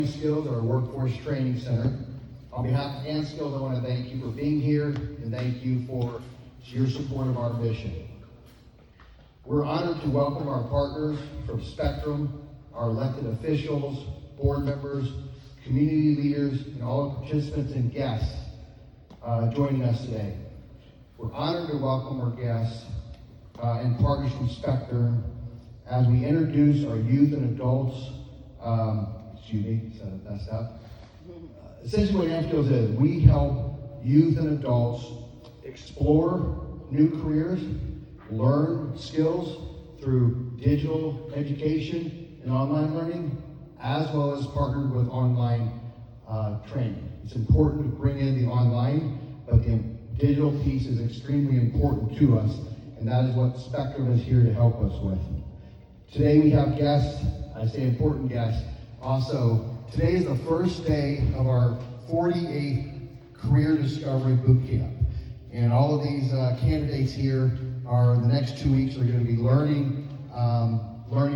AmSkills, our workforce training center. On behalf of AmSkills, I want to thank you for being here and thank you for your support of our mission. We're honored to welcome our partners from Spectrum, our elected officials, board members, community leaders, and all the participants and guests joining us today. We're honored to welcome our guests and partners from Spectrum as we introduce our youth and adults. Essentially what AmSkills is, we help youth and adults explore new careers, learn skills through digital education and online learning, as well as partnered with online training. It's important to bring in the online, but the digital piece is extremely important to us, and that is what Spectrum is here to help us with. Today we have guests, I say important guests. Also, today is the first day of our 48th Career Discovery Boot Camp. And all of these candidates here are, the next 2 weeks, are going to be learning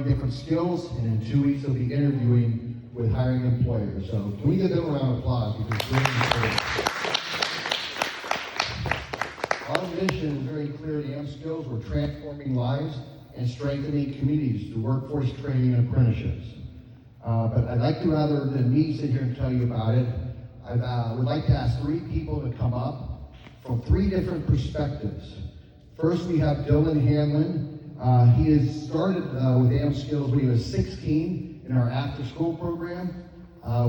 different skills, and in 2 weeks they'll be interviewing with hiring employers. So can we give them a round of applause? Because it's really important. Our mission is very clear at AmSkills. We're transforming lives and strengthening communities through workforce training and apprenticeships. But I'd like to, rather than me sit here and tell you about it, I would like to ask 3 people to come up from 3 different perspectives. First, we have Dylan Hanlon. He has started with AmSkills when he was 16 in our after-school program.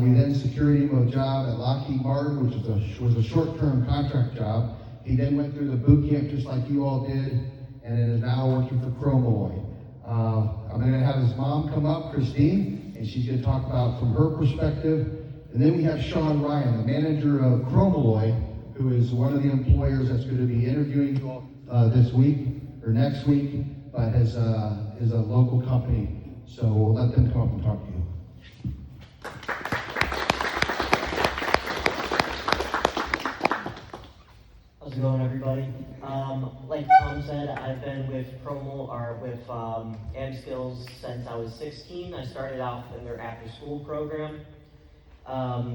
We then secured him a job at Lockheed Martin, which was a short-term contract job. He then went through the boot camp just like you all did, and is now working for Chromalloy. I'm going to have his mom come up, Christine, and she's going to talk about from her perspective. And then we have Sean Ryan, the manager of Chromalloy, who is one of the employers that's going to be interviewing you all this week or next week, but is a local company. So we'll let them come up and talk to you. How's it going, everybody? Like Tom said, I've been with AmSkills since I was 16. I started out in their after-school program. I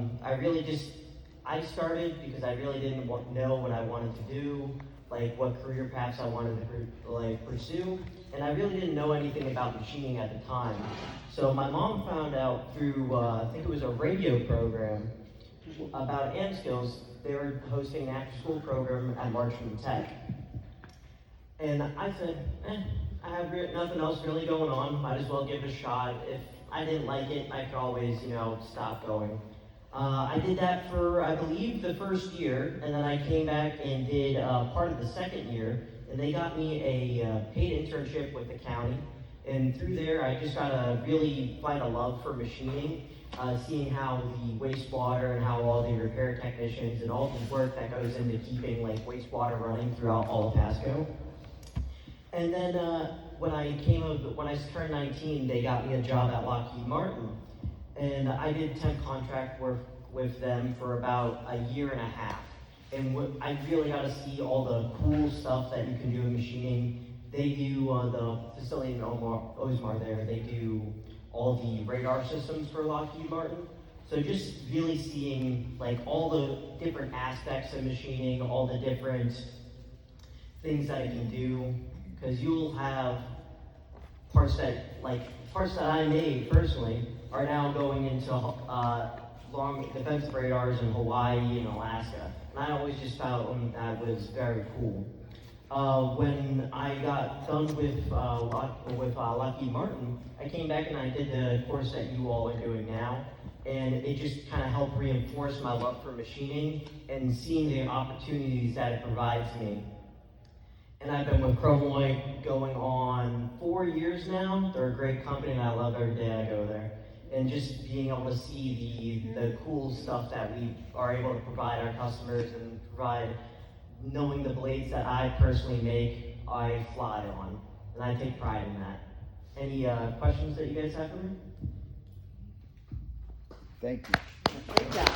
started because I really didn't know what I wanted to do, like what career paths I wanted to pursue, and I really didn't know anything about machining at the time. So my mom found out through, I think it was a radio program about AmSkills. They were hosting an after-school program at Marchman Tech. And I said, I have nothing else really going on, might as well give it a shot. If I didn't like it, I could always, stop going. I did that for, I believe, the first year, and then I came back and did part of the second year, and they got me a paid internship with the county. And through there, I just got to really find a love for machining. Seeing how the wastewater and how all the repair technicians and all the work that goes into keeping wastewater running throughout all of Pasco. And then when I turned 19, they got me a job at Lockheed Martin, and I did temp contract work with them for about a year and a half. And I really got to see all the cool stuff that you can do in machining. They do the facility in Osmar there. They do all the radar systems for Lockheed Martin. So just really seeing all the different aspects of machining, all the different things that it can do, because you'll have parts that I made personally are now going into long defensive radars in Hawaii and Alaska. And I always just found that was very cool. When I got done with Lockheed Martin, I came back and I did the course that you all are doing now, and it just kind of helped reinforce my love for machining and seeing the opportunities that it provides me. And I've been with Chromalloy going on 4 years now. They're a great company, and I love every day I go there. And just being able to see the cool stuff that we are able to provide our customers and knowing the blades that I personally make, I fly on, and I take pride in that. Any questions that you guys have for me? Thank you. Good job.